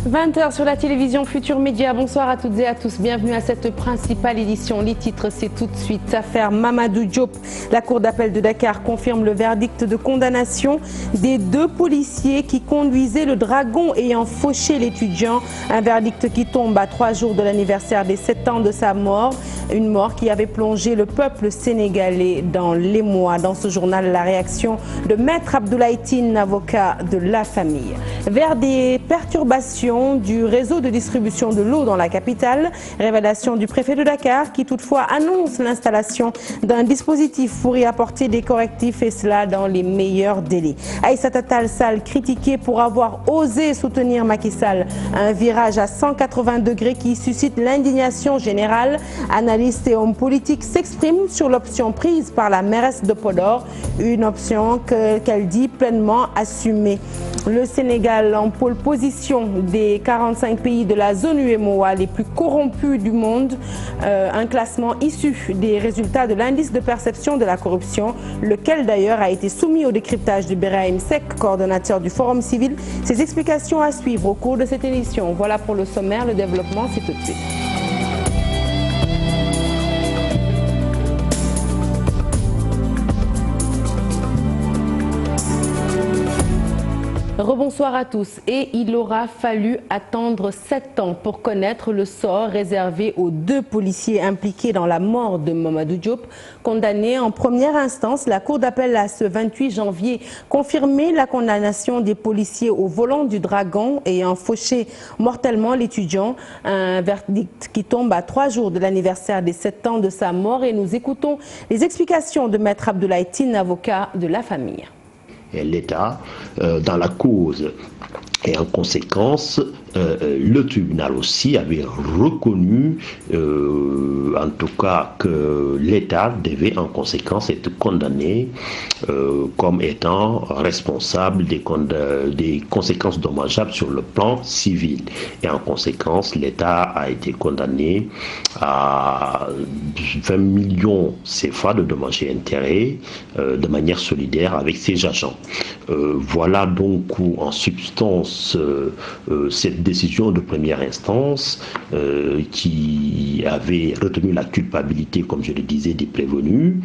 20h sur la télévision Futur Média. Bonsoir à toutes et à tous. Bienvenue à cette principale édition. Les titres, c'est tout de suite. Affaire Mamadou Diop. La Cour d'appel de Dakar confirme le verdict de condamnation des 2 policiers qui conduisaient le dragon ayant fauché l'étudiant. Un verdict qui tombe à 3 jours de l'anniversaire des 7 ans de sa mort. Une mort qui avait plongé le peuple sénégalais dans l'émoi. Dans ce journal, la réaction de Maître Abdoulaye Tine, avocat de la famille. Vers des perturbations du réseau de distribution de l'eau dans la capitale. Révélation du préfet de Dakar qui toutefois annonce l'installation d'un dispositif pour y apporter des correctifs et cela dans les meilleurs délais. Aïssata Tall Sall critiqué pour avoir osé soutenir Macky Sall. Un virage à 180 degrés qui suscite l'indignation générale. Analystes et hommes politiques s'expriment sur l'option prise par la mairesse de Podor. Une option qu'elle dit pleinement assumée. Le Sénégal en pôle position des 45 pays de la zone UEMOA les plus corrompus du monde. Un classement issu des résultats de l'indice de perception de la corruption, lequel d'ailleurs a été soumis au décryptage de Birahim Seck, coordonnateur du Forum civil. Ces explications à suivre au cours de cette édition. Voilà pour le sommaire, le développement, c'est tout de suite. Rebonsoir à tous. Et il aura fallu attendre 7 ans pour connaître le sort réservé aux 2 policiers impliqués dans la mort de Mamadou Diop. Condamné en première instance, la Cour d'appel a ce 28 janvier confirmé la condamnation des policiers au volant du dragon ayant fauché mortellement l'étudiant. Un verdict qui tombe à 3 jours de l'anniversaire des 7 ans de sa mort. Et nous écoutons les explications de Maître Abdoulaye Tine, avocat de la famille. L'État dans la cause et en conséquence le tribunal aussi avait reconnu en tout cas que l'État devait en conséquence être condamné comme étant responsable des conséquences dommageables sur le plan civil et en conséquence l'État a été condamné à 20 millions CFA de dommages et intérêts de manière solidaire avec ses agents. Voilà donc où en substance cette décision de première instance qui avait retenu la culpabilité, comme je le disais, des prévenus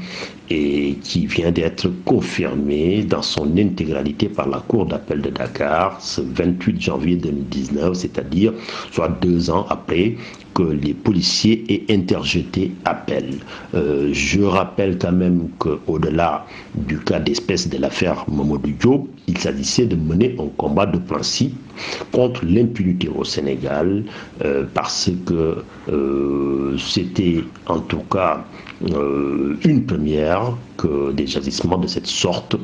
et qui vient d'être confirmée dans son intégralité par la Cour d'appel de Dakar ce 28 janvier 2019, c'est-à-dire soit 2 ans après que les policiers aient interjeté appel. Je rappelle quand même qu'au-delà du cas d'espèce de l'affaire Mamadou Diop, il s'agissait de mener un combat de principe contre l'impunité au Sénégal parce que c'était en tout cas une première que des agissements de cette sorte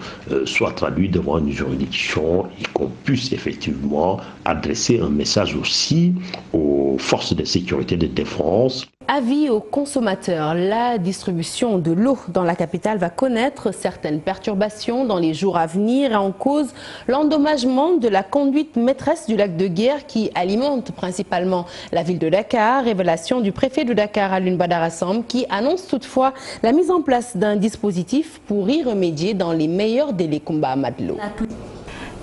soient traduits devant une juridiction et qu'on puisse effectivement adresser un message aussi aux forces de sécurité de défense. Avis aux consommateurs, la distribution de l'eau dans la capitale va connaître certaines perturbations dans les jours à venir. En cause, l'endommagement de la conduite maîtresse du lac de Guiers qui alimente principalement la ville de Dakar. Révélation du préfet de Dakar, Alioune Badara Samb, qui annonce toutefois la mise en place d'un dispositif pour y remédier dans les meilleurs délais. Combat Amadlo.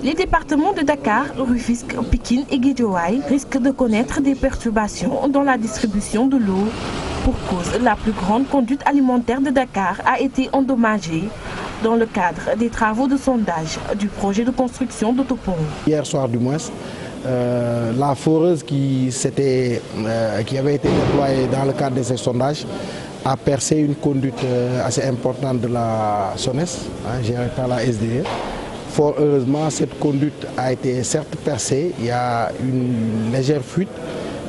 Les départements de Dakar, Rufisque, Pikine et Guédiawaye risquent de connaître des perturbations dans la distribution de l'eau. Pour cause, la plus grande conduite alimentaire de Dakar a été endommagée dans le cadre des travaux de sondage du projet de construction d'autopont. Hier soir du moins, la foreuse qui avait été déployée dans le cadre de ces sondages a percé une conduite assez importante de la SONES, gérée par la SDE. Fort heureusement, cette conduite a été certes percée, il y a une légère fuite,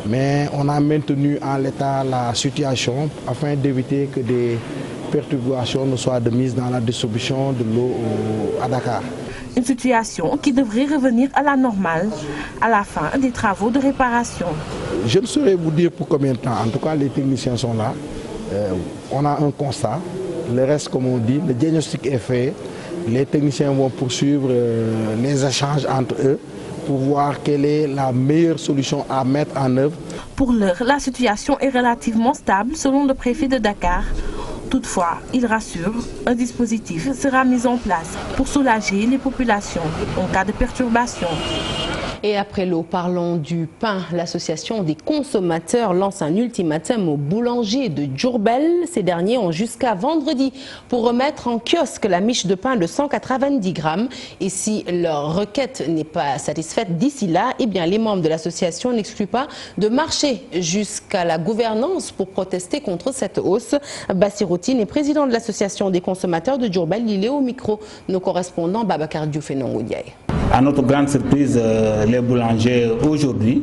mais on a maintenu en l'état la situation afin d'éviter que des perturbations ne soient de mise dans la distribution de l'eau à Dakar. Une situation qui devrait revenir à la normale à la fin des travaux de réparation. Je ne saurais vous dire pour combien de temps, en tout cas les techniciens sont là, on a un constat, le reste comme on dit, le diagnostic est fait. Les techniciens vont poursuivre les échanges entre eux pour voir quelle est la meilleure solution à mettre en œuvre. Pour l'heure, la situation est relativement stable selon le préfet de Dakar. Toutefois, il rassure, un dispositif sera mis en place pour soulager les populations en cas de perturbation. Et après l'eau, parlons du pain. L'association des consommateurs lance un ultimatum aux boulangers de Diourbel. Ces derniers ont jusqu'à vendredi pour remettre en kiosque la miche de pain de 190 grammes. Et si leur requête n'est pas satisfaite d'ici là, eh bien les membres de l'association n'excluent pas de marcher jusqu'à la gouvernance pour protester contre cette hausse. Bassiroutine est président de l'association des consommateurs de Diourbel. Il est au micro. Nos correspondants Babacar Diouf et Nongo Ndiaye. À notre grande surprise, les boulangers aujourd'hui,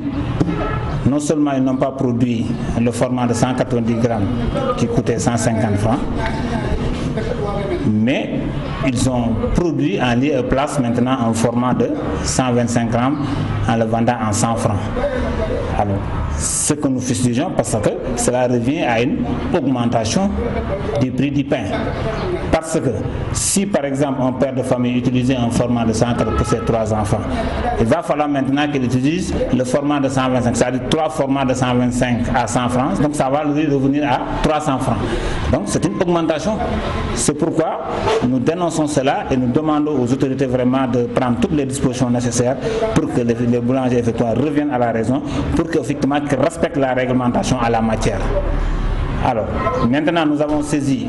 non seulement ils n'ont pas produit le format de 190 grammes qui coûtait 150 francs, mais ils ont produit en lieu et place maintenant un format de 125 grammes en le vendant en 100 francs. Alors, ce que nous fustigeons parce que cela revient à une augmentation du prix du pain. Parce que si par exemple un père de famille utilisait un format de 140 pour ses 3 enfants, il va falloir maintenant qu'il utilise le format de 125, c'est-à-dire 3 formats de 125 à 100 francs, donc ça va lui revenir à 300 francs. Donc c'est une augmentation. C'est pourquoi nous dénonçons cela et nous demandons aux autorités vraiment de prendre toutes les dispositions nécessaires pour que les boulangers effectivement reviennent à la raison, pour qu'effectivement qu'ils respectent la réglementation à la matière. Alors, maintenant nous avons saisi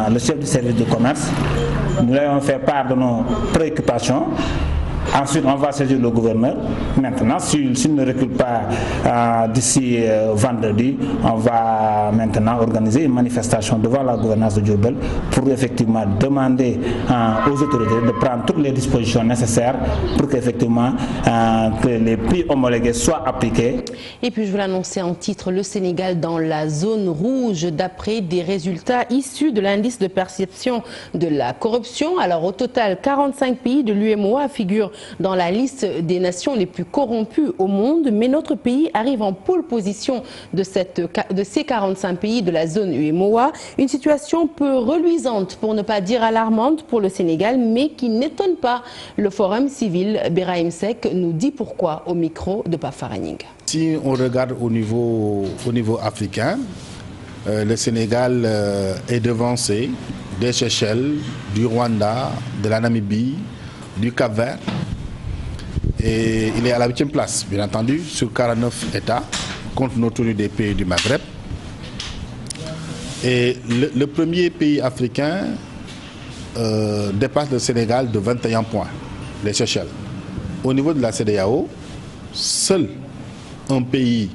le chef du service de commerce, nous lui avons fait part de nos préoccupations. Ensuite, on va saisir le gouverneur. Maintenant, s'il ne recule pas d'ici vendredi, on va maintenant organiser une manifestation devant la gouvernance de Diourbel pour effectivement demander aux autorités de prendre toutes les dispositions nécessaires pour qu'effectivement que les prix homologués soient appliqués. Et puis, je vous l'annoncer en titre, le Sénégal dans la zone rouge d'après des résultats issus de l'indice de perception de la corruption. Alors, au total, 45 pays de l'UEMOA figurent dans la liste des nations les plus corrompues au monde, mais notre pays arrive en pole position de ces 45 pays de la zone UEMOA. Une situation peu reluisante, pour ne pas dire alarmante pour le Sénégal, mais qui n'étonne pas. Le Forum civil Birahim Seck nous dit pourquoi au micro de Pafaraning. Si on regarde au niveau africain, le Sénégal est devancé des Seychelles, du Rwanda, de la Namibie, du Cap-Vert, et il est à la 8e place, bien entendu, sur 49 États, compte tenu des pays du Maghreb. Et le premier pays africain dépasse le Sénégal de 21 points, les Seychelles. Au niveau de la CEDEAO, seul un pays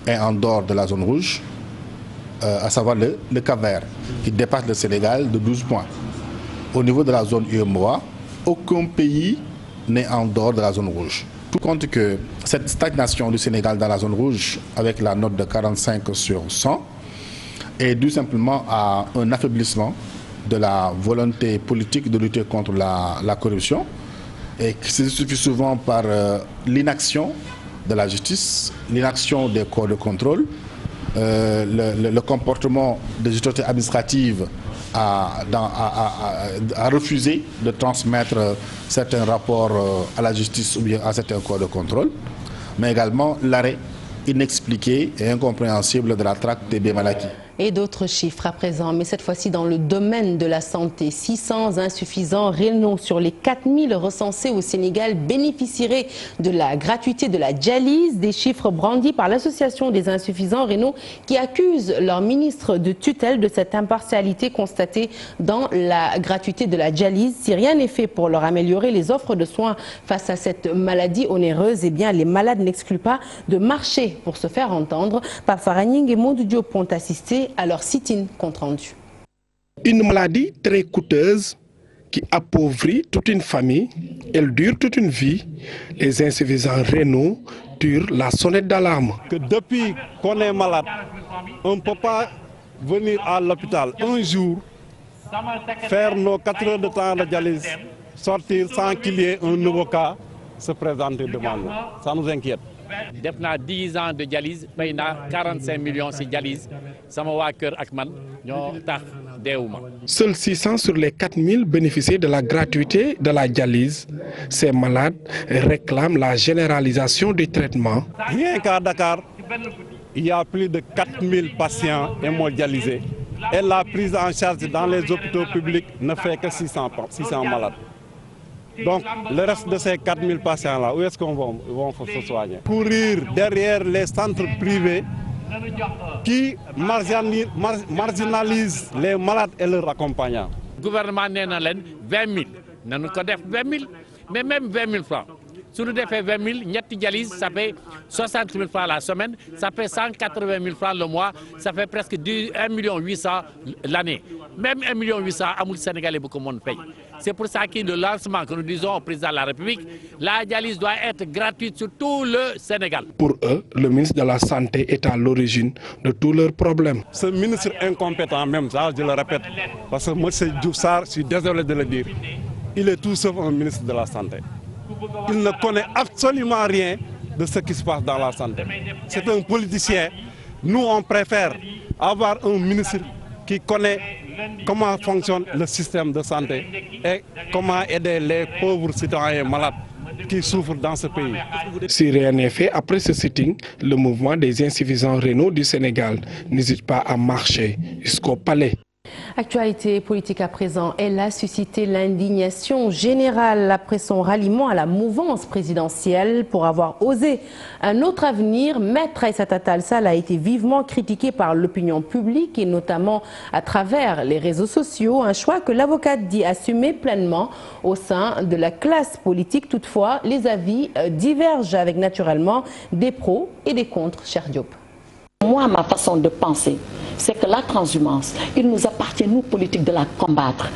est en dehors de la zone rouge, à savoir le Cap-Vert, qui dépasse le Sénégal de 12 points. Au niveau de la zone UEMOA, aucun pays n'est en dehors de la zone rouge. Tout compte que cette stagnation du Sénégal dans la zone rouge, avec la note de 45 sur 100, est due simplement à un affaiblissement de la volonté politique de lutter contre la corruption, et qui se justifie souvent par l'inaction de la justice, l'inaction des corps de contrôle, le comportement des autorités administratives à refuser de transmettre certains rapports à la justice ou bien à certains corps de contrôle, mais également l'arrêt inexpliqué et incompréhensible de la traque des biens mal acquis. Et d'autres chiffres à présent, mais cette fois-ci dans le domaine de la santé. 600 insuffisants rénaux sur les 4000 recensés au Sénégal bénéficieraient de la gratuité de la dialyse. Des chiffres brandis par l'association des insuffisants rénaux qui accuse leur ministre de tutelle de cette impartialité constatée dans la gratuité de la dialyse. Si rien n'est fait pour leur améliorer les offres de soins face à cette maladie onéreuse, eh bien les malades n'excluent pas de marcher pour se faire entendre. Pafaraning et Modou Diop ont assisté à leur sit-in compte rendu. Une maladie très coûteuse qui appauvrit toute une famille, elle dure toute une vie. Les insuffisants rénaux tirent la sonnette d'alarme. Que depuis qu'on est malade, on ne peut pas venir à l'hôpital un jour, faire nos 4 heures de temps de dialyse, sortir sans qu'il y ait un nouveau cas se présenter devant nous. Ça nous inquiète. def naa 10 ans de dialyse fay naa 45 millions ci dialyse sama waa kër ak man ñoo tax deewuma. Seuls 600 sur les 4000 bénéficient de la gratuité de la dialyse. Ces malades réclament la généralisation du traitement. Rien qu'à Dakar, il y a plus de 4000 patients hémodialysés et la prise en charge dans les hôpitaux publics ne fait que 600 malades. Donc le reste de ces 4000 patients-là, où est-ce qu'on va se soigner? Courir derrière les centres privés qui marginalisent les malades et leurs accompagnants. Le gouvernement n'a 20 000. Nous avons 20 000, mais même 20 000 francs. Si nous avons 20 000, notre dialyse, ça fait 60 000 francs la semaine, ça fait 180 000 francs le mois, ça fait presque 1 800 000 l'année. Même 1 800 000, à Sénégalais, beaucoup de monde paye. C'est pour ça que le lancement que nous disons au président de la République, la dialyse doit être gratuite sur tout le Sénégal. Pour eux, le ministre de la Santé est à l'origine de tous leurs problèmes. Ce ministre incompétent même, ça je le répète, parce que moi c'est Diouf Sarr, je suis désolé de le dire, il est tout sauf un ministre de la Santé. Il ne connaît absolument rien de ce qui se passe dans la santé. C'est un politicien. Nous, on préfère avoir un ministre qui connaît comment fonctionne le système de santé et comment aider les pauvres citoyens malades qui souffrent dans ce pays. Si rien n'est fait, après ce sitting, le mouvement des insuffisants rénaux du Sénégal n'hésite pas à marcher jusqu'au palais. Actualité politique à présent, elle a suscité l'indignation générale après son ralliement à la mouvance présidentielle pour avoir osé un autre avenir. Maître Aïssata Tall Sall a été vivement critiqué par l'opinion publique et notamment à travers les réseaux sociaux, un choix que l'avocate dit assumer pleinement au sein de la classe politique. Toutefois, les avis divergent avec naturellement des pros et des contre. Cheikh Diop. Moi, ma façon de penser, c'est que la transhumance, il nous appartient, nous politiques, de la combattre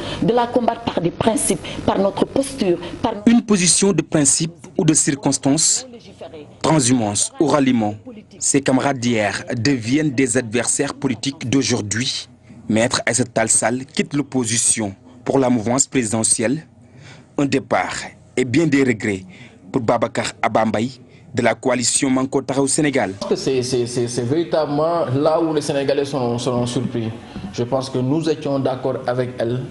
par des principes, par notre posture, par une position de principe ou de circonstance. Transhumance ou ralliement, ses camarades d'hier deviennent des adversaires politiques d'aujourd'hui. Maître Aïssata Tall Sall quitte l'opposition pour la mouvance présidentielle. Un départ et bien des regrets pour Babacar Abambaye de la coalition Manko Taxawu Sénégal. C'est véritablement là où les Sénégalais seront surpris. Je pense que nous étions d'accord avec elle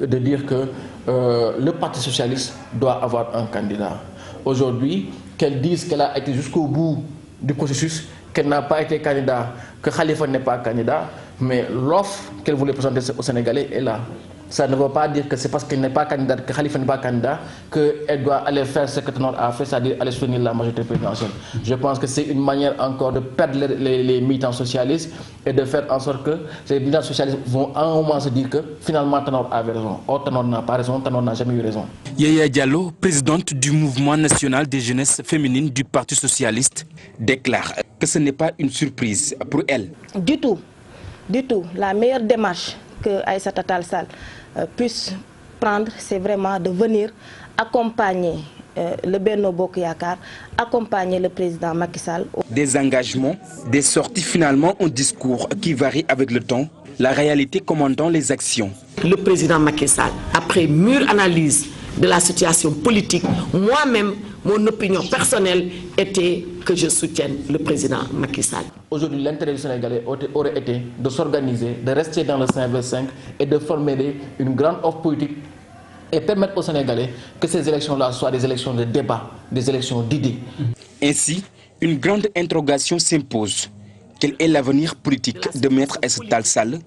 de dire que le Parti socialiste doit avoir un candidat. Aujourd'hui, qu'elle dise qu'elle a été jusqu'au bout du processus, qu'elle n'a pas été candidat, que Khalifa n'est pas candidat, mais l'offre qu'elle voulait présenter aux Sénégalais est là. Ça ne veut pas dire que c'est parce qu'elle n'est pas candidate, que Khalifa n'est pas candidat, qu'elle doit aller faire ce que Tanor a fait, c'est-à-dire aller soutenir la majorité présidentielle. Je pense que c'est une manière encore de perdre les militants socialistes et de faire en sorte que ces militants socialistes vont à un moment se dire que finalement Tanor avait raison. Or Tanor n'a pas raison, Tanor n'a jamais eu raison. Yaya Diallo, présidente du mouvement national des jeunesses féminines du Parti socialiste, déclare que ce n'est pas une surprise pour elle. Du tout. La meilleure démarche que Aïssata Tall Sall puisse prendre, c'est vraiment de venir accompagner le Benno Bokk Yakaar, accompagner le président Macky Sall. Des engagements, des sorties finalement, un discours qui varie avec le temps, la réalité commandant les actions. Le président Macky Sall, après mûre analyse de la situation politique, moi-même, mon opinion personnelle était que je soutienne le président Macky Sall. Aujourd'hui, l'intérêt du Sénégalais aurait été de s'organiser, de rester dans le 5/5 et de former une grande offre politique et permettre aux Sénégalais que ces élections-là soient des élections de débat, des élections d'idées. Ainsi, une grande interrogation s'impose. Quel est l'avenir politique de Maître Aïssata Tall Sall?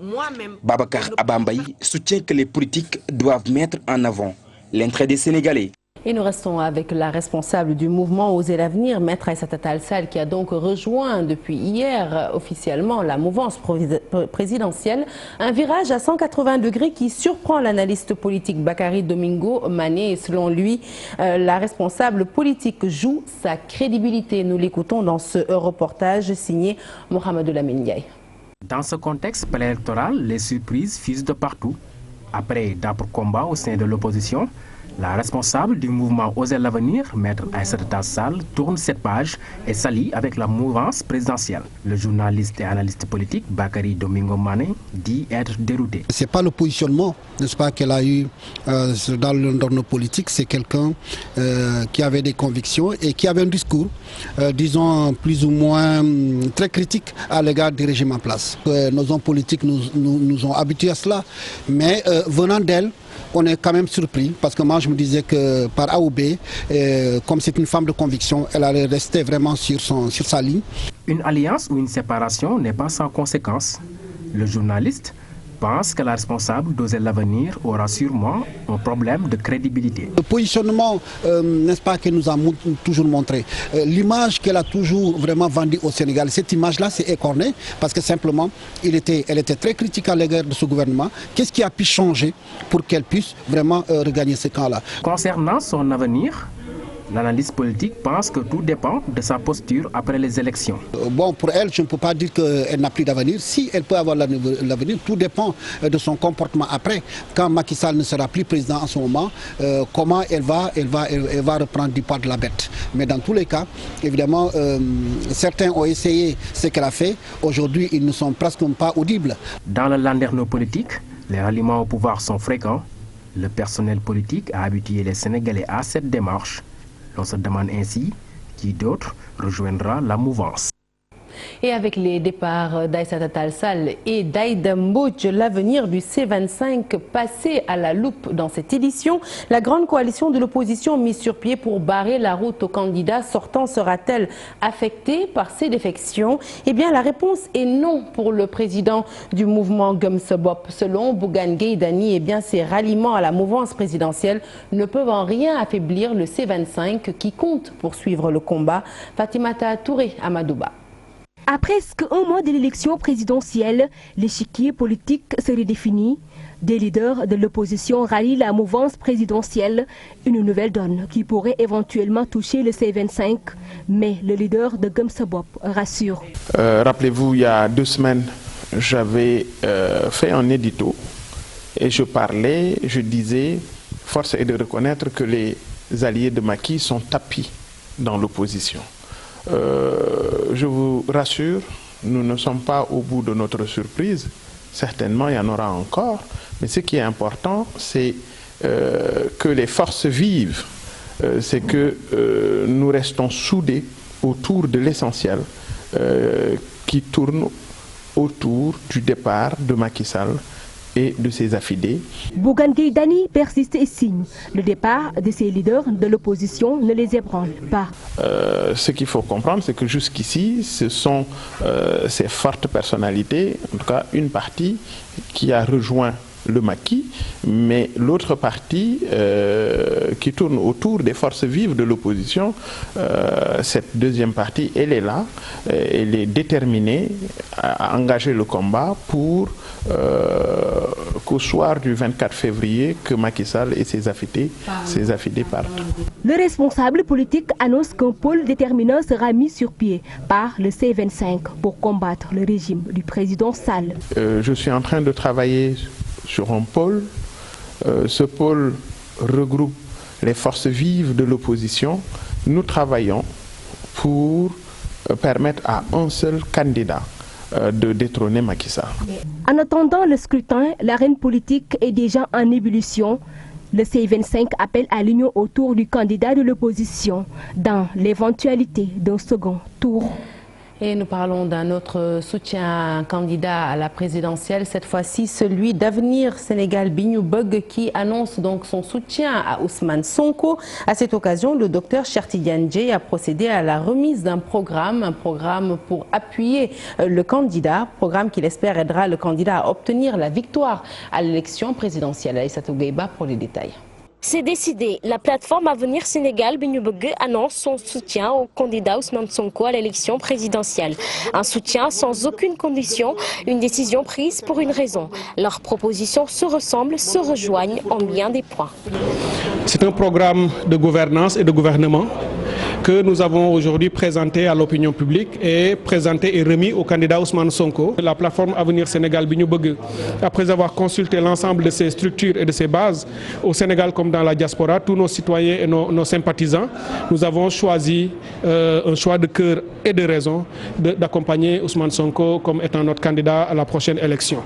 Babacar Abambaye soutient que les politiques doivent mettre en avant l'intérêt des Sénégalais. Et nous restons avec la responsable du mouvement Oser l'avenir, Maître Aïssata Tall Sall, qui a donc rejoint depuis hier officiellement la mouvance présidentielle. Un virage à 180 degrés qui surprend l'analyste politique Bakary Domingo Mané. Et selon lui, la responsable politique joue sa crédibilité. Nous l'écoutons dans ce reportage signé Mohamedou Lamine Ndiaye. Dans ce contexte préélectoral, les surprises fusent de partout. Après d'âpres combats au sein de l'opposition, la responsable du mouvement Oser l'avenir, Maître Aïssata Tall Sall, tourne cette page et s'allie avec la mouvance présidentielle. Le journaliste et analyste politique Bakary Domingo Mané dit être dérouté. Ce n'est pas le positionnement, n'est-ce pas, qu'elle a eu dans le politique. C'est quelqu'un qui avait des convictions et qui avait un discours, disons, plus ou moins très critique à l'égard du régime en place. Nos hommes politiques nous ont habitués à cela, mais venant d'elle, on est quand même surpris parce que moi je me disais que par A ou B, comme c'est une femme de conviction, elle allait rester vraiment sur sa ligne. Une alliance ou une séparation n'est pas sans conséquence. Le journaliste pense que la responsable d'Oser l'Avenir aura sûrement un problème de crédibilité. Le positionnement, n'est-ce pas, qu'elle nous a toujours montré, l'image qu'elle a toujours vraiment vendue au Sénégal, cette image-là s'est écornée parce que simplement, elle était très critique à l'égard de ce gouvernement. Qu'est-ce qui a pu changer pour qu'elle puisse vraiment regagner ce camp-là? Concernant son avenir, l'analyste politique pense que tout dépend de sa posture après les élections. Bon, pour elle, je ne peux pas dire qu'elle n'a plus d'avenir. Si elle peut avoir l'avenir, tout dépend de son comportement après. Quand Macky Sall ne sera plus président en ce moment, comment elle va reprendre du poids de la bête. Mais dans tous les cas, évidemment, certains ont essayé ce qu'elle a fait. Aujourd'hui, ils ne sont presque pas audibles. Dans le landerneau politique, les ralliements au pouvoir sont fréquents. Le personnel politique a habitué les Sénégalais à cette démarche. On se demande ainsi qui d'autre rejoindra la mouvance. Et avec les départs d'Aïssata Tall Sall et d'Aïda Mbodj, l'avenir du C25 passé à la loupe dans cette édition, la grande coalition de l'opposition mise sur pied pour barrer la route aux candidats sortants sera-t-elle affectée par ces défections? Eh bien, la réponse est non pour le président du mouvement Gëm Sa Bopp. Selon Bougane Gueye Dany, eh bien, ces ralliements à la mouvance présidentielle ne peuvent en rien affaiblir le C25 qui compte poursuivre le combat. Fatimata Touré Amadouba. À presque un mois de l'élection présidentielle, l'échiquier politique se redéfinit. Des leaders de l'opposition rallient la mouvance présidentielle, une nouvelle donne qui pourrait éventuellement toucher le C25. Mais le leader de Gëm Sa Bopp rassure. Rappelez-vous, il y a 2 semaines, j'avais fait un édito et je disais, force est de reconnaître que les alliés de Macky sont tapis dans l'opposition. Je vous rassure, nous ne sommes pas au bout de notre surprise. Certainement, il y en aura encore. Mais ce qui est important, c'est que les forces vivent. C'est que nous restons soudés autour de l'essentiel qui tourne autour du départ de Macky Sall et de ses affidés. Bougane Gueye Dany persiste et signe. Le départ de ces leaders de l'opposition ne les ébranle pas. Ce qu'il faut comprendre, c'est que jusqu'ici, ce sont ces fortes personnalités, en tout cas une partie, qui a rejoint le Macky, mais l'autre partie qui tourne autour des forces vives de l'opposition, cette deuxième partie, elle est là, elle est déterminée à engager le combat pour qu'au soir du 24 février, que Macky Sall et ses affidés partent. Le responsable politique annonce qu'un pôle déterminant sera mis sur pied par le C25 pour combattre le régime du président Sall. Je suis en train de travailler sur un pôle. Ce pôle regroupe les forces vives de l'opposition. Nous travaillons pour permettre à un seul candidat de détrôner Macky Sall. En attendant le scrutin, l'arène politique est déjà en ébullition. Le C25 appelle à l'union autour du candidat de l'opposition dans l'éventualité d'un second tour. Et nous parlons d'un autre soutien à un candidat à la présidentielle, cette fois-ci celui d'Avenir Sénégal Bintou Bëgg qui annonce donc son soutien à Ousmane Sonko. À cette occasion, le docteur Cheikh Tidiane Dièye a procédé à la remise d'un programme, un programme pour appuyer le candidat, programme qu'il espère aidera le candidat à obtenir la victoire à l'élection présidentielle. Aïssatou Gueye pour les détails. C'est décidé. La plateforme Avenir Sénégal Bintou Bëgg annonce son soutien au candidat Ousmane Sonko à l'élection présidentielle. Un soutien sans aucune condition, une décision prise pour une raison. Leurs propositions se ressemblent, se rejoignent en bien des points. C'est un programme de gouvernance et de gouvernement que nous avons aujourd'hui présenté à l'opinion publique et présenté et remis au candidat Ousmane Sonko. La plateforme Avenir Sénégal Bintou Bëgg, après avoir consulté l'ensemble de ses structures et de ses bases au Sénégal comme dans la diaspora, tous nos citoyens et nos sympathisants, nous avons choisi un choix de cœur et de raison d'accompagner Ousmane Sonko comme étant notre candidat à la prochaine élection.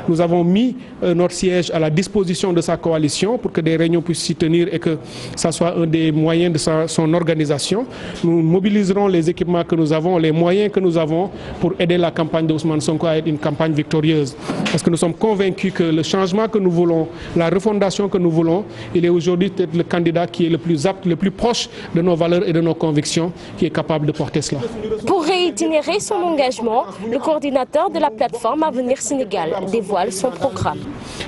Nous avons mis notre siège à la disposition de sa coalition pour que des réunions puissent s'y tenir et que ça soit un des moyens de son organisation. nous mobiliserons les équipements que nous avons, les moyens que nous avons pour aider la campagne de Ousmane Sonko à être une campagne victorieuse. Parce que nous sommes convaincus que le changement que nous voulons, la refondation que nous voulons, il est aujourd'hui peut-être le candidat qui est le plus apte, le plus proche de nos valeurs et de nos convictions, qui est capable de porter cela. Pour réitérer son engagement, le coordinateur de la plateforme Avenir Sénégal dévoile son programme.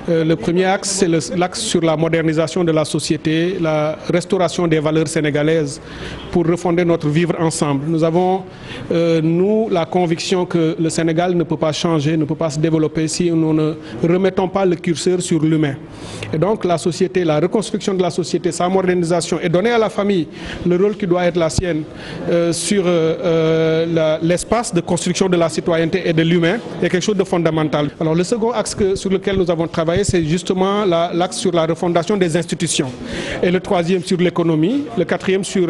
Le premier axe, c'est l'axe sur la modernisation de la société, la restauration des valeurs sénégalaises pour refonder notre vivre ensemble. Nous avons, nous, la conviction que le Sénégal ne peut pas changer, ne peut pas se développer si nous ne remettons pas le curseur sur l'humain. Et donc la société, la reconstruction de la société, sa modernisation et donner à la famille le rôle qui doit être la sienne sur l'espace de construction de la citoyenneté et de l'humain est quelque chose de fondamental. Alors le second axe sur lequel nous avons travaillé, c'est justement l'axe sur la refondation des institutions. Et le troisième sur l'économie, le quatrième sur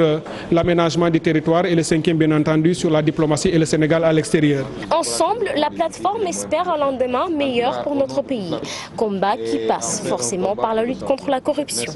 l'aménagement du territoire et le cinquième bien entendu sur la diplomatie et le Sénégal à l'extérieur. Ensemble, la plateforme espère un lendemain meilleur pour notre pays. Combat qui passe forcément par la lutte contre la corruption.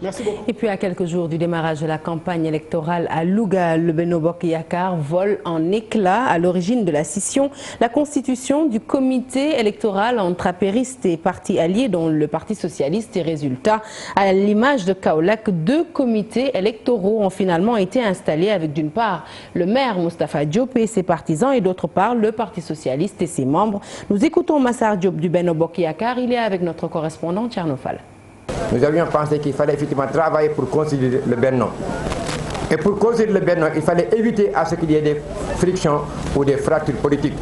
Merci beaucoup. Et puis à quelques jours du démarrage de la campagne électorale à Louga, le Benno Bokk Yakaar vole en éclats. À l'origine de la scission, la constitution du comité électoral entre apéristes et partis alliés dont le Parti socialiste. Et résultat, à l'image de Kaolack, 2 comités électoraux ont finalement été installés avec d'une part le maire Moustapha Diop et ses partisans et d'autre part le Parti socialiste et ses membres. Nous écoutons Massar Diop du Benno Bokk Yakaar. Il est avec notre correspondant Thierno Fall. Nous avions pensé qu'il fallait effectivement travailler pour consolider le Benno. Et pour consolider le Benno, il fallait éviter à ce qu'il y ait des frictions ou des fractures politiques.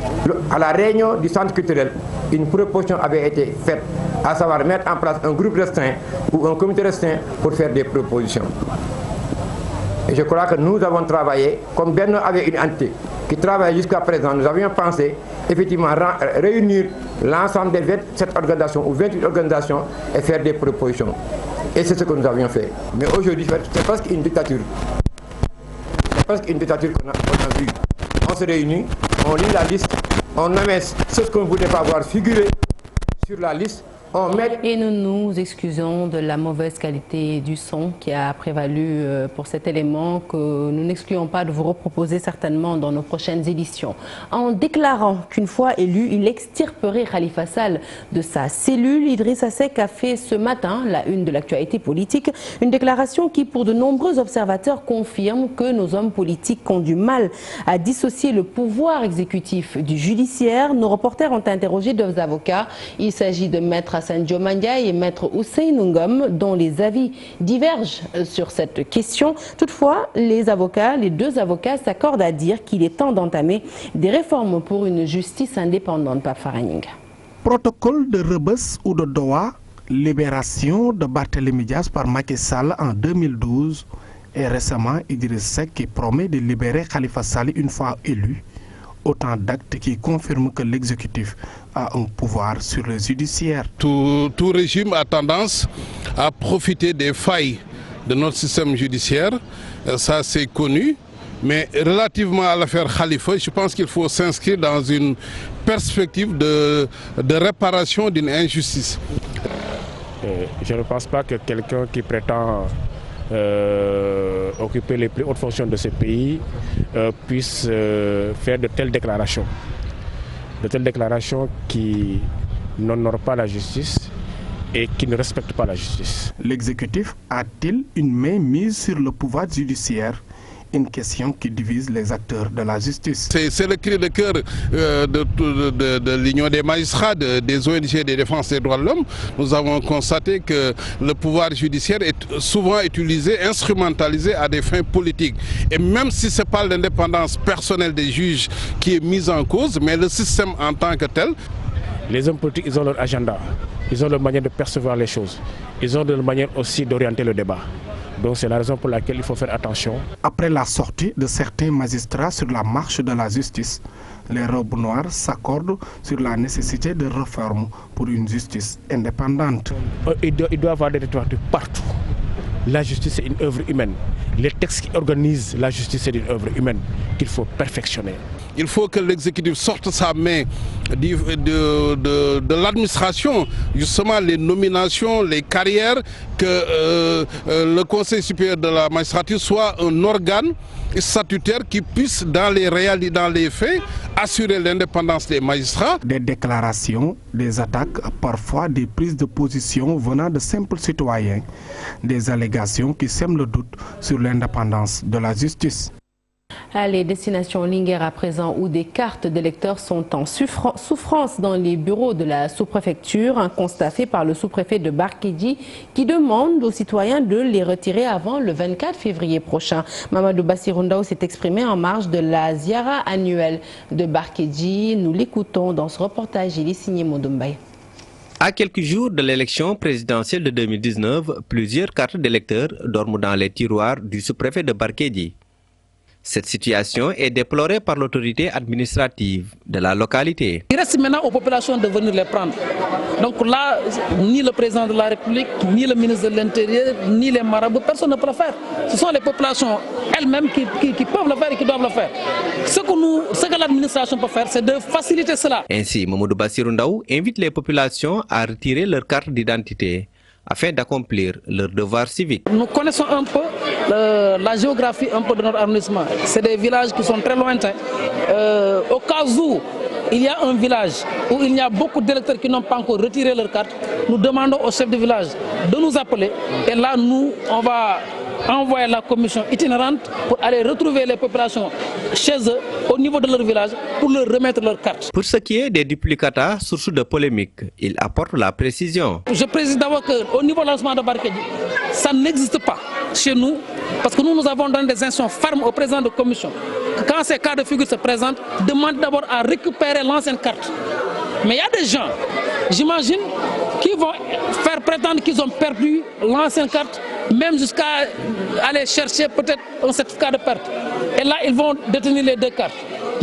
À la réunion du centre culturel, une proposition avait été faite, à savoir mettre en place un groupe restreint ou un comité restreint pour faire des propositions. Et je crois que nous avons travaillé, comme Benno avait une entité qui travaille jusqu'à présent, nous avions pensé effectivement réunir l'ensemble des 27 organisations ou 28 organisations et faire des propositions. Et c'est ce que nous avions fait. Mais aujourd'hui, c'est presque une dictature. C'est presque une dictature qu'on a vue. On se réunit, on lit la liste, on nomme ce qu'on ne voulait pas voir figurer sur la liste. Et nous nous excusons de la mauvaise qualité du son qui a prévalu pour cet élément que nous n'excluons pas de vous reproposer certainement dans nos prochaines éditions. En déclarant qu'une fois élu, il extirperait Khalifa Sall de sa cellule, Idrissa Seck a fait ce matin la une de l'actualité politique. Une déclaration qui, pour de nombreux observateurs, confirme que nos hommes politiques ont du mal à dissocier le pouvoir exécutif du judiciaire. Nos reporters ont interrogé 2 avocats. Il s'agit de Maître Hassan Diomandiaye et Maître Ousseynou Ngom, dont les avis divergent sur cette question. Toutefois, les 2 avocats s'accordent à dire qu'il est temps d'entamer des réformes pour une justice indépendante. Pape Faraning. Protocole de Rebeuss ou de Doha, libération de Barthélémy Dias par Macky Sall en 2012 et récemment Idrissa Seck qui promet de libérer Khalifa Sall une fois élu. Autant d'actes qui confirment que l'exécutif a un pouvoir sur le judiciaire. Tout régime a tendance à profiter des failles de notre système judiciaire, ça c'est connu. Mais relativement à l'affaire Khalifa, je pense qu'il faut s'inscrire dans une perspective de réparation d'une injustice. Je ne pense pas que quelqu'un qui prétend occuper les plus hautes fonctions de ce pays puisse faire de telles déclarations. De telles déclarations qui n'honorent pas la justice et qui ne respectent pas la justice. L'exécutif a-t-il une main mise sur le pouvoir judiciaire? Une question qui divise les acteurs de la justice. C'est le cri de cœur de l'Union des magistrats, des ONG de défense des droits de l'homme. Nous avons constaté que le pouvoir judiciaire est souvent utilisé, instrumentalisé à des fins politiques. Et même si ce n'est pas l'indépendance personnelle des juges qui est mise en cause, mais le système en tant que tel. Les hommes politiques, ils ont leur agenda, ils ont leur manière de percevoir les choses, ils ont leur manière aussi d'orienter le débat. Donc c'est la raison pour laquelle il faut faire attention. Après la sortie de certains magistrats sur la marche de la justice, les robes noires s'accordent sur la nécessité de réformes pour une justice indépendante. Il doit y avoir des rétroactifs partout. La justice est une œuvre humaine. Les textes qui organisent la justice, c'est une œuvre humaine qu'il faut perfectionner. il faut que l'exécutif sorte sa main de l'administration, justement les nominations, les carrières, que le Conseil supérieur de la magistrature soit un organe statutaire qui puisse dans les faits assurer l'indépendance des magistrats. Des déclarations, des attaques, parfois des prises de position venant de simples citoyens, des allégations qui sèment le doute sur l'indépendance de la justice. Les destinations Linguère à présent où des cartes d'électeurs sont en souffrance dans les bureaux de la sous-préfecture, un constat fait par le sous-préfet de Barkédji qui demande aux citoyens de les retirer avant le 24 février prochain. Mamadou Bassirou Ndaw s'est exprimé en marge de la ziara annuelle de Barkédji. Nous l'écoutons dans ce reportage, il est signé Modoumbay. À quelques jours de l'élection présidentielle de 2019, plusieurs cartes d'électeurs dorment dans les tiroirs du sous-préfet de Barkédji. Cette situation est déplorée par l'autorité administrative de la localité. Il reste maintenant aux populations de venir les prendre. Donc là, ni le président de la République, ni le ministre de l'Intérieur, ni les marabouts, personne ne peut le faire. Ce sont les populations elles-mêmes qui peuvent le faire et qui doivent le faire. Ce que l'administration peut faire, c'est de faciliter cela. Ainsi, Mamadou Bassirou Ndaw invite les populations à retirer leur carte d'identité afin d'accomplir leur devoir civique. Nous connaissons un peu la géographie un peu de notre arrondissement. C'est des villages qui sont très lointains. Au cas où il y a un village où il y a beaucoup d'électeurs qui n'ont pas encore retiré leur carte, nous demandons au chef de village de nous appeler et là nous on va envoyer la commission itinérante pour aller retrouver les populations chez eux au niveau de leur village pour leur remettre leur carte. Pour ce qui est des duplicata, source de polémique, il apporte la précision. Je précise d'abord qu'au niveau de lancement de Barkédji, ça n'existe pas chez nous parce que nous avons donné des instructions fermes au président de la commission. Quand ces cas de figure se présentent, demande d'abord à récupérer l'ancienne carte. Mais il y a des gens, j'imagine, qui vont faire prétendre qu'ils ont perdu l'ancienne carte, même jusqu'à aller chercher peut-être un certificat de perte. Et là, ils vont détenir les deux cartes.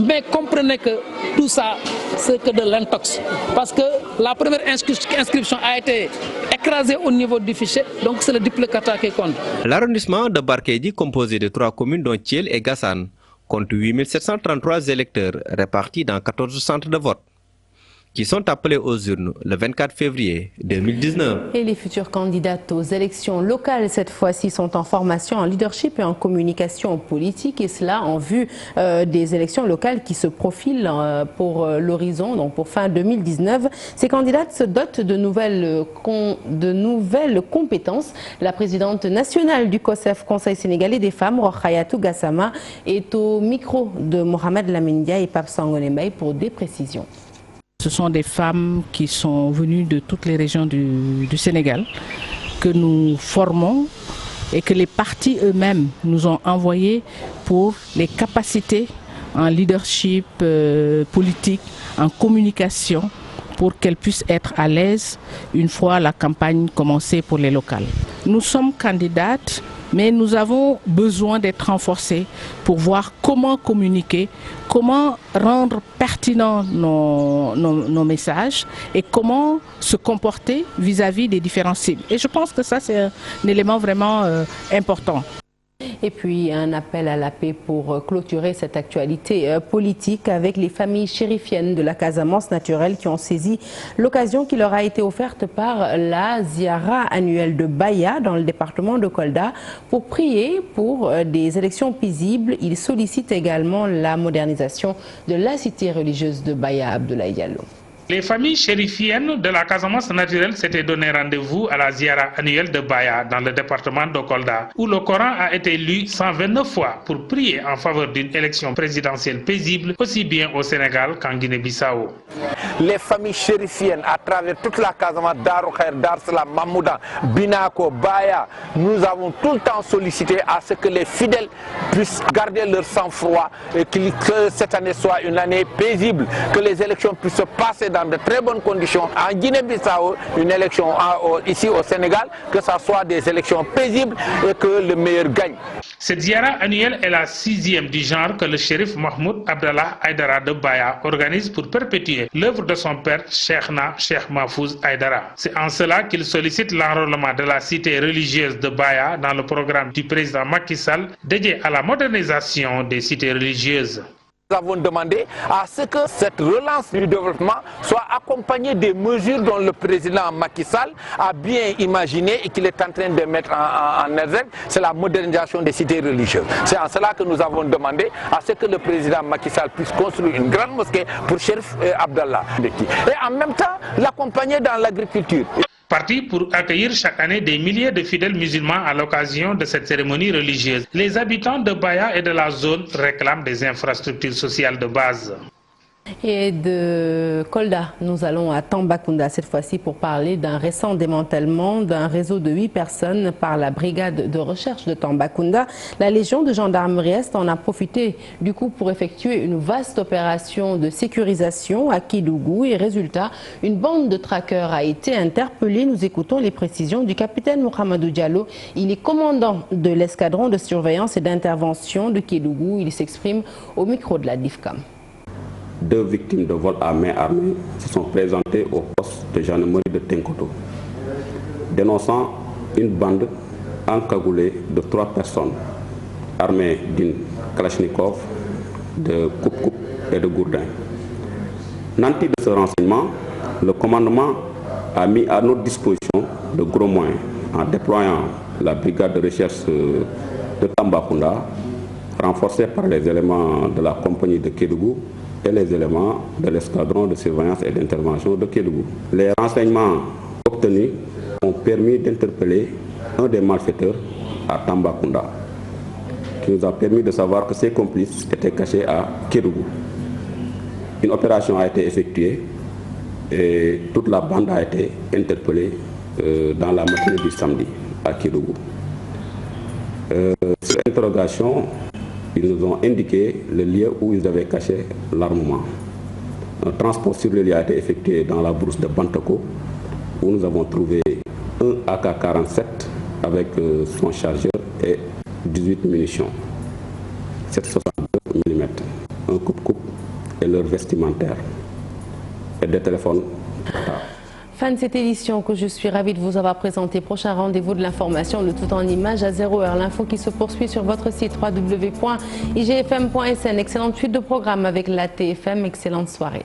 Mais comprenez que tout ça, c'est que de l'intox. Parce que la première inscription a été écrasée au niveau du fichier, donc c'est le duplicata qui compte. L'arrondissement de Barkédji, composé de 3 communes dont Thiel et Gassane, compte 8733 électeurs répartis dans 14 centres de vote, qui sont appelés aux urnes le 24 février 2019. Et les futurs candidats aux élections locales, cette fois-ci, sont en formation en leadership et en communication politique, et cela en vue des élections locales qui se profilent pour l'horizon, donc pour fin 2019. Ces candidates se dotent de nouvelles compétences. La présidente nationale du COSEF, Conseil sénégalais des femmes, Rokhayatu Gassama, est au micro de Mohamed Lamine Dia et Pape Sangone Mbaye pour des précisions. Ce sont des femmes qui sont venues de toutes les régions du Sénégal, que nous formons et que les partis eux-mêmes nous ont envoyés pour les capacités en leadership politique, en communication, pour qu'elles puissent être à l'aise une fois la campagne commencée pour les locales. Nous sommes candidates, mais nous avons besoin d'être renforcés pour voir comment communiquer, comment rendre pertinents nos messages et comment se comporter vis-à-vis des différents cibles. Et je pense que ça, c'est un élément vraiment important. Et puis un appel à la paix pour clôturer cette actualité politique avec les familles chérifiennes de la Casamance naturelle qui ont saisi l'occasion qui leur a été offerte par la ziara annuelle de Baya dans le département de Kolda pour prier pour des élections paisibles. Ils sollicitent également la modernisation de la cité religieuse de Baya. Abdoulaye Diallo. Les familles chérifiennes de la Casamance naturelle s'étaient donné rendez-vous à la ziara annuelle de Baya dans le département de Kolda, où le Coran a été lu 129 fois pour prier en faveur d'une élection présidentielle paisible, aussi bien au Sénégal qu'en Guinée-Bissau. Les familles chérifiennes à travers toute la Casamance, Darou Khair, Dar Salam, Mamouda, Binako, Baya, nous avons tout le temps sollicité à ce que les fidèles puissent garder leur sang-froid et que cette année soit une année paisible, que les élections puissent se passer dans de très bonnes conditions. En Guinée-Bissau, une élection ici au Sénégal, que ce soit des élections paisibles et que le meilleur gagne. Cette ziara annuelle est la 6e du genre que le shérif Mahmoud Abdallah Aïdara de Baya organise pour perpétuer l'œuvre de son père, Cheikh Mahfouz Aïdara. C'est en cela qu'il sollicite l'enrôlement de la cité religieuse de Baya dans le programme du président Macky Sall dédié à la modernisation des cités religieuses. Nous avons demandé à ce que cette relance du développement soit accompagnée des mesures dont le président Macky Sall a bien imaginé et qu'il est en train de mettre en exergue. C'est la modernisation des cités religieuses. C'est en cela que nous avons demandé à ce que le président Macky Sall puisse construire une grande mosquée pour Cherif Abdallah. Et en même temps, l'accompagner dans l'agriculture. Parti pour accueillir chaque année des milliers de fidèles musulmans à l'occasion de cette cérémonie religieuse, les habitants de Baya et de la zone réclament des infrastructures sociales de base. Et de Kolda, nous allons à Tambacounda cette fois-ci pour parler d'un récent démantèlement d'un réseau de 8 personnes par la brigade de recherche de Tambacounda. La Légion de gendarmerie Est en a profité du coup pour effectuer une vaste opération de sécurisation à Kédougou et résultat, une bande de traqueurs a été interpellée. Nous écoutons les précisions du capitaine Mohamedou Diallo. Il est commandant de l'escadron de surveillance et d'intervention de Kédougou. Il s'exprime au micro de la DIFCAM. 2 victimes de vol à main armée se sont présentées au poste de gendarmerie de Tenkoto, dénonçant une bande encagoulée de 3 personnes armées d'une Kalachnikov, de coupe-coupe et de gourdin. Nanti de ce renseignement, le commandement a mis à notre disposition de gros moyens en déployant la brigade de recherche de Tambacounda, renforcée par les éléments de la compagnie de Kédougou et les éléments de l'escadron de surveillance et d'intervention de Kédougou. Les renseignements obtenus ont permis d'interpeller un des malfaiteurs à Tambacounda, qui nous a permis de savoir que ses complices étaient cachés à Kédougou. Une opération a été effectuée et toute la bande a été interpellée dans la matinée du samedi à Kédougou. Sur interrogation, ils nous ont indiqué le lieu où ils avaient caché l'armement. Un transport sur le lieu a été effectué dans la brousse de Bantako, où nous avons trouvé un AK-47 avec son chargeur et 18 munitions, 7,62 mm, un coupe-coupe et leur vestimentaire et des téléphones. Fin de cette édition que je suis ravie de vous avoir présenté. Prochain rendez-vous de l'information, le tout en images à 0h. L'info qui se poursuit sur votre site www.igfm.sn. Excellente suite de programme avec la TFM. Excellente soirée.